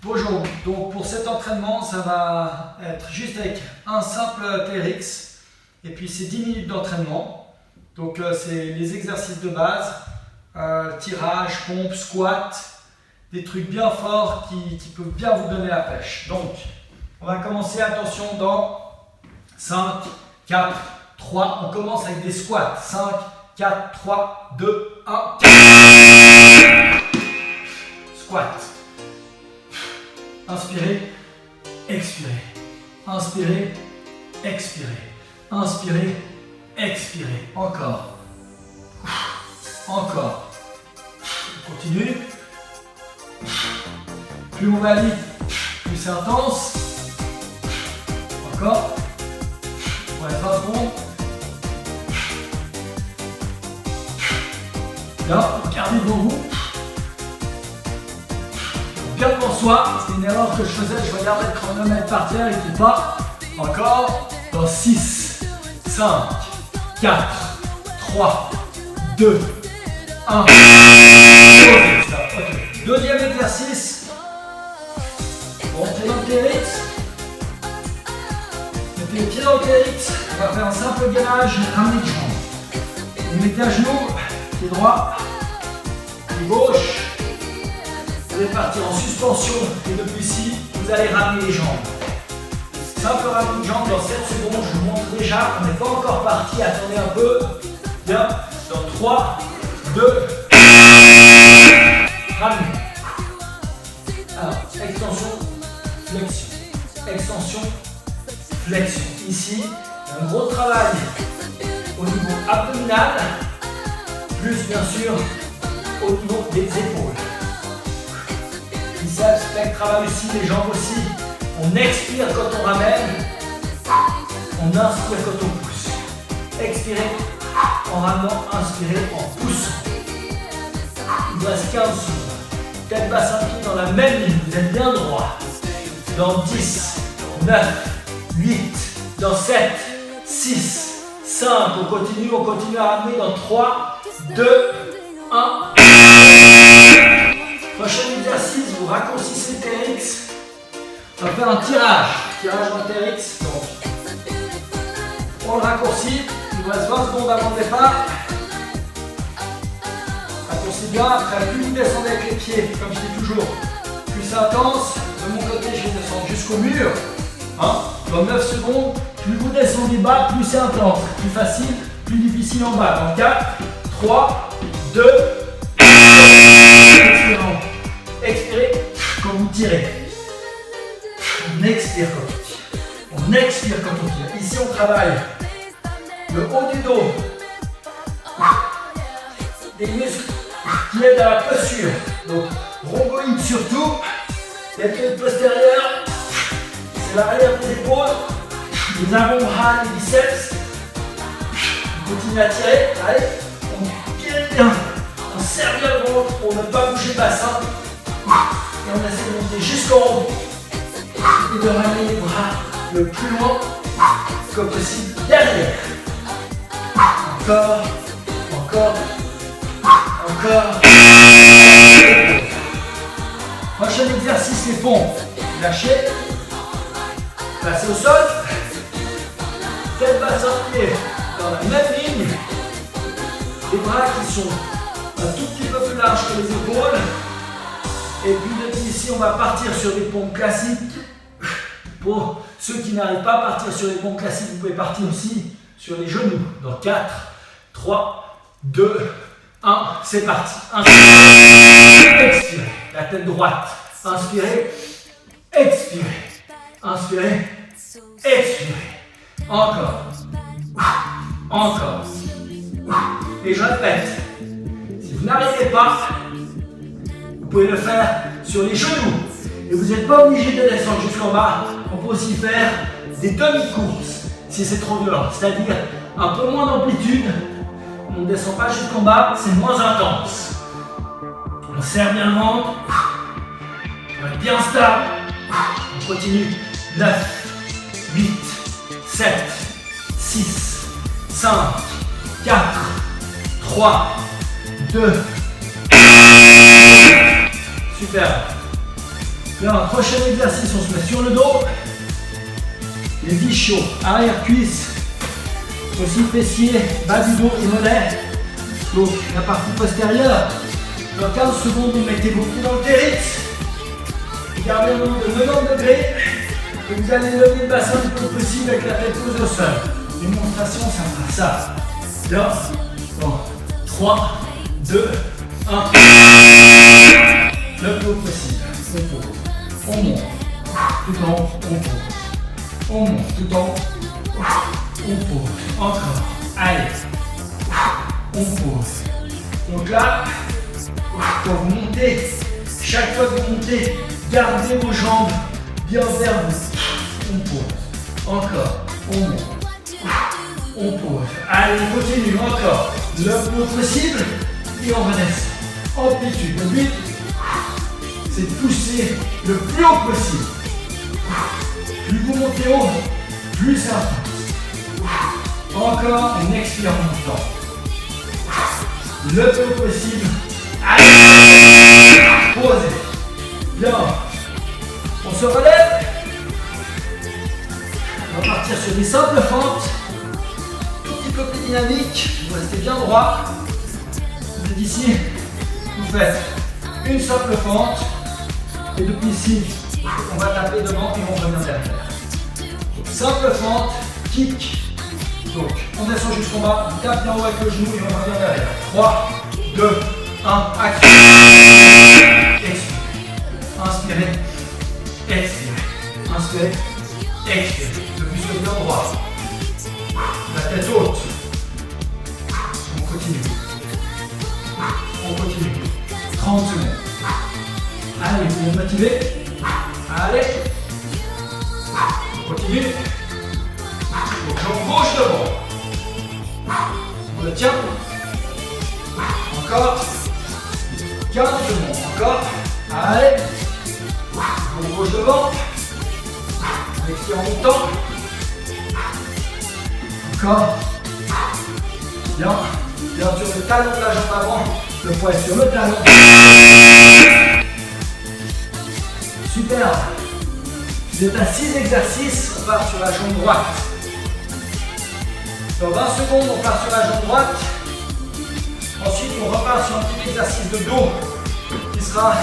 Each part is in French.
Bonjour, donc pour cet entraînement, ça va être juste avec un simple TRX et puis c'est 10 minutes d'entraînement. Donc c'est les exercices de base, tirage, pompe, squat, des trucs bien forts qui peuvent bien vous donner la pêche. Donc on va commencer, attention, dans 5, 4, 3, on commence avec des squats. 5, 4, 3, 2, 1, 4. Squat. Inspirez, expirez. Inspirez, expirez. Inspirez, expirez. Encore. Encore. On continue. Plus on va vite, plus c'est intense. Encore. Ouais, 20 secondes. Là, regardez devant vous. Bien devant soi, c'est une erreur que je faisais, je regardais le chronomètre par terre, il ne fait pas. Encore. Dans 6, 5, 4, 3, 2, 1. Okay. Deuxième exercice. Rentrez dans le TRX. Mettez les pieds dans le TRX. On va faire un simple gainage, ramenez les jambes. Vous mettez à genoux, pied droit, pied gauche. Vous allez partir en suspension et depuis ici, vous allez ramener les jambes. Simple ramener de jambes dans 7 secondes, je vous montre déjà, on n'est pas encore parti, attendez un peu. Bien, dans 3, 2, ramenez. Alors, extension, flexion, extension, flexion. Ici, un gros travail au niveau abdominal, plus bien sûr au niveau des épaules. Biceps, pec, travaille aussi, les jambes aussi. On expire quand on ramène, on inspire quand on pousse. Expirez en ramenant, inspirez en poussant. Il vous reste 15 secondes. Tête basse un pied dans la même ligne, vous êtes bien droit. Dans 10, 9, 8, dans 7, 6, 5, on continue à ramener dans 3, 2, 1. Prochain exercice, vous raccourcissez le TRX. On va faire un tirage dans le TRX. Donc, on le raccourcit, il vous reste 20 secondes avant le départ. Raccourcissez bien, après plus vous descendez avec les pieds, comme je dis toujours, plus c'est intense. De mon côté, je vais descendre jusqu'au mur. Dans 9 secondes, plus vous descendez bas, plus c'est intense. Plus facile, plus difficile en bas. Dans 4, 3, 2, 1. Expirez quand vous tirez. On expire quand on tire. On expire quand on tire. Ici, on travaille le haut du dos. Des muscles qui aident à la posture. Donc, rhomboïde surtout. Les pieds postérieurs. C'est l'arrière des épaules. Les avant-bras, les biceps. On continue à tirer. Allez, on tire bien. On serre bien le ventre pour ne pas bouger le bassin. Et on essaie de monter jusqu'en haut. Et de ramener les bras le plus loin comme possible derrière. Encore, encore, encore. Prochain exercice, les pompes. Lâchez. Placez au sol. Tête basse en pied dans la même ligne. Les bras qui sont un tout petit peu plus larges que les épaules. Et puis depuis ici, on va partir sur des pompes classiques. Pour ceux qui n'arrivent pas à partir sur les pompes classiques, vous pouvez partir aussi sur les genoux. Dans 4, 3, 2, 1, c'est parti. Inspirez, expirez. La tête droite. Inspirez, expirez. Inspirez, expirez. Encore. Encore. Et je répète, si vous n'arrivez pas, vous pouvez le faire sur les genoux. Et vous n'êtes pas obligé de descendre jusqu'en bas. On peut aussi faire des demi-courses si c'est trop violent. C'est-à-dire un peu moins d'amplitude. On ne descend pas jusqu'en bas, c'est moins intense. On serre bien le ventre. On est bien stable. On continue. 9, 8, 7, 6, 5, 4, 3, 2, super. Bien, prochain exercice, on se met sur le dos. Les 10 chauds, arrière cuisse, aussi fessier, bas du dos et mollet. Donc la partie postérieure. Dans 15 secondes, vous mettez vos pieds dans le TRX. Vous gardez un angle de 90 degrés. Et vous allez lever le bassin le plus possible avec la tête posée au sol. Démonstration, ça fera ça. Bien. Bon. 3, 2, 1. Le plus haut possible. On monte. Tout en haut, on pose. On monte tout en haut. On pose. Encore. Allez. On pose. Donc là, quand vous montez, chaque fois que vous montez, gardez vos jambes bien vers vous. On pose. Encore. On monte. On pose. Allez, on continue. Encore. Le plus haut possible. Et on redescend. Amplitude. Le but, c'est de pousser le plus haut possible. Plus vous montez haut, plus c'est intense. Encore, on expire en montant. Le plus haut possible. Allez, posez. Bien. On se relève. On va partir sur des simples fentes. Tout petit peu plus dynamique. Vous restez bien droit. Vous êtes ici. Vous faites une simple fente. Et depuis ici, on va taper devant et on revient derrière. Simple fente, kick. Donc, on descend jusqu'en bas, on tape bien haut avec le genou et on revient derrière. 3, 2, 1, action. Expirez. Inspirez. Expirez. Inspirez. Expirez. Depuis ce bien droit. La tête haute. On continue. On continue. 30 secondes. Allez, vous êtes motivé. Allez. On continue. Donc, jambe gauche devant. On le tient. Encore. 15 secondes. Encore. Allez. Jambe gauche devant. On expire en montant. Encore. Bien. Bien sur le talon de la jambe avant. Le poids est sur le talon. Super. Vous êtes à 6 exercices, on part sur la jambe droite. Dans 20 secondes, on part sur la jambe droite. Ensuite, on repart sur un petit exercice de dos qui sera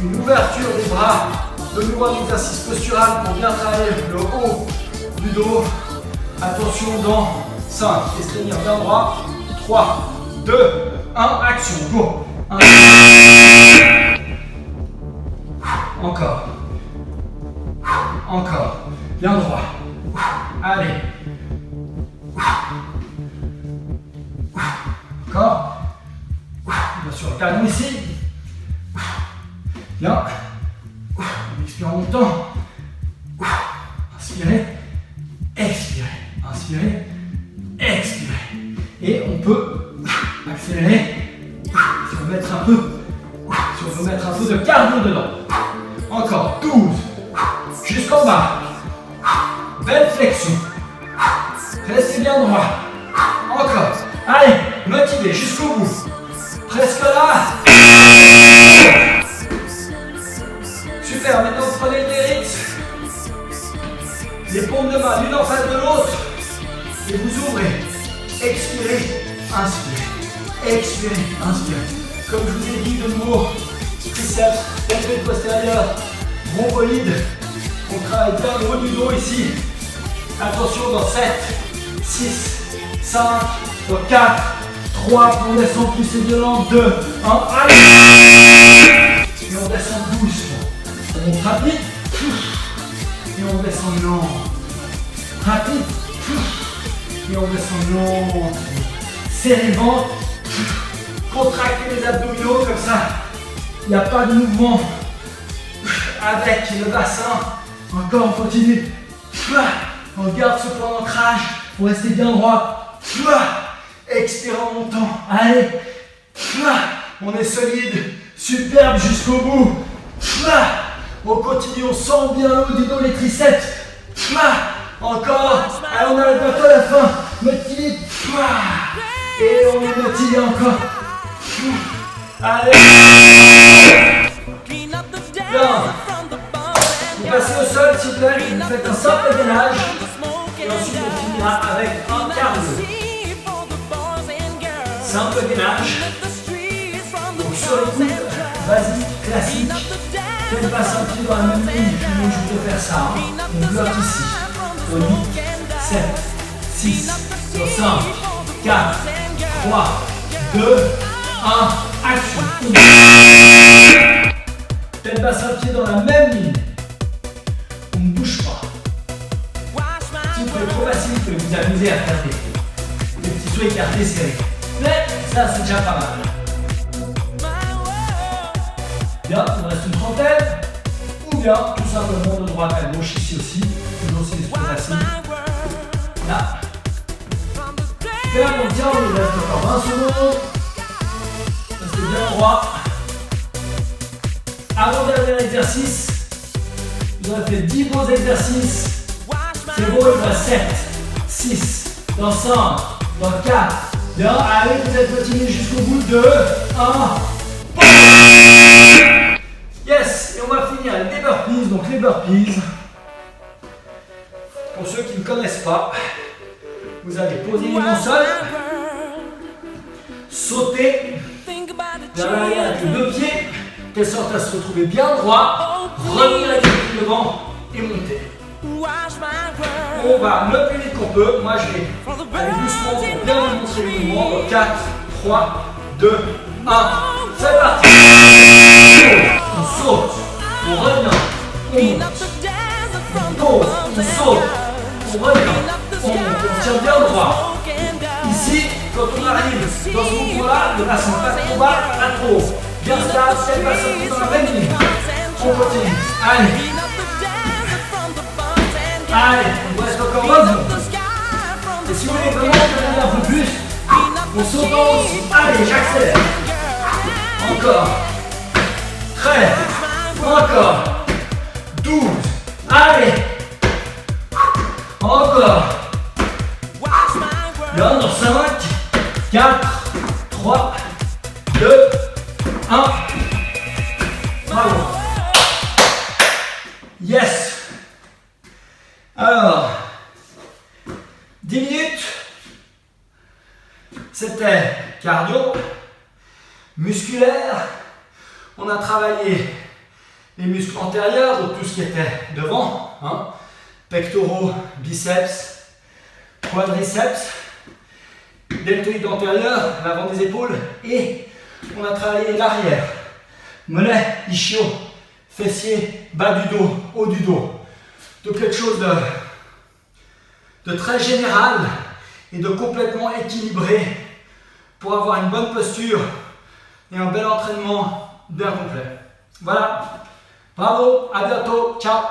une ouverture des bras. De nouveau un exercice postural pour bien travailler le haut du dos. Attention dans 5, et se tenir bien droit. 3, 2, 1, action, go. 1, encore. Encore. Bien droit. Allez. Encore. Bien sûr, le talon ici. Bien. On expire en montant. Inspirez. Expirez. Inspirez. Expirez. Et on peut accélérer. Si on veut mettre un peu. Si on veut mettre un peu de cardio dedans. Encore 12. Jusqu'en bas. Belle flexion. Restez bien droit. Encore. Allez, motivé jusqu'au bout. Presque là. Super, maintenant prenez les TRX. Les paumes de main l'une en face de l'autre. Et vous ouvrez. Expirez. Inspirez. Expirez. Inspirez. Comme je vous ai dit de nouveau. Triceps, pelvis postérieur, rhomboïde. On travaille bien le haut du dos ici. Attention dans 7, 6, 5, 4, 3, on descend plus c'est violent, 2, 1, allez. Et on descend doucement. On monte rapide. Et on descend lent. Rapide. Et on descend lent. Serrez le ventre. Contractez les abdominaux comme ça. Il n'y a pas de mouvement avec le bassin. Encore, on continue. On garde ce point d'ancrage pour rester bien droit. Expire en montant. Allez. On est solide. Superbe jusqu'au bout. On continue, on sent bien le haut du dos, les triceps. Encore. Allez, on arrive bientôt à la fin. Motivé. Et on est motivé encore. Allez. Bien. classique. Faites passer un pied dans la même ligne, donc je voudrais faire ça. Hein. On bloque ici. Dans 8, 7, 6, dans 5, 4, 3, 2, 1, action. Faites passer un pied dans la même ligne. On ne bouge pas. Si vous trouvez trop facile, vous pouvez vous amuser à faire des petits sauts écartés serrés. Mais ça, c'est déjà pas mal. Bien, il me reste une trentaine. Ou bien, tout simplement de droite à gauche, ici aussi. Toujours aussi trop facile. Là. Super, on tient, il reste encore 20 secondes. Restez bien droit. Avant-dernier exercice. Vous avez fait 10 beaux exercices. C'est beau, il reste 7, 6, dans 5, dans 4. Bien, allez, vous êtes motivé jusqu'au bout. 2, 1. Yes, et on va finir avec des burpees. Donc les burpees, pour ceux qui ne connaissent pas, vous allez poser les mains au sol, sauter vers l'arrière avec les deux pieds, de telle sorte à se retrouver bien droit, revenir avec les pieds devant et monter. On va le plus vite qu'on peut. Moi je vais aller doucement pour bien vous montrer le mouvement. 4, 3, 2, 1. C'est parti. On saute, on revient, on monte, on pose, on saute, on revient, on monte, on tient bien droit. Ici, quand on arrive dans ce mouvement-là, le bassin pas trop bas, pas trop haut. Bien stable, c'est pas sorti dans la même ligne. On continue. Allez. Allez, il reste encore 20 secondes. Et si vous voulez vraiment faire un peu plus, on saute en haut aussi. Allez, j'accélère. Encore. 13. Encore. 12. Allez. Encore. Là, dans 5, 4, 3, 2, 1. Bravo. Yes. Alors, 10 minutes, c'était cardio, musculaire, on a travaillé les muscles antérieurs, donc tout ce qui était devant, hein, pectoraux, biceps, quadriceps, deltoïde antérieur, l'avant des épaules, et on a travaillé l'arrière, mollet, ischio, fessier, bas du dos, haut du dos. Donc quelque chose de très général et de complètement équilibré pour avoir une bonne posture et un bel entraînement bien complet. Voilà, bravo, à bientôt, ciao.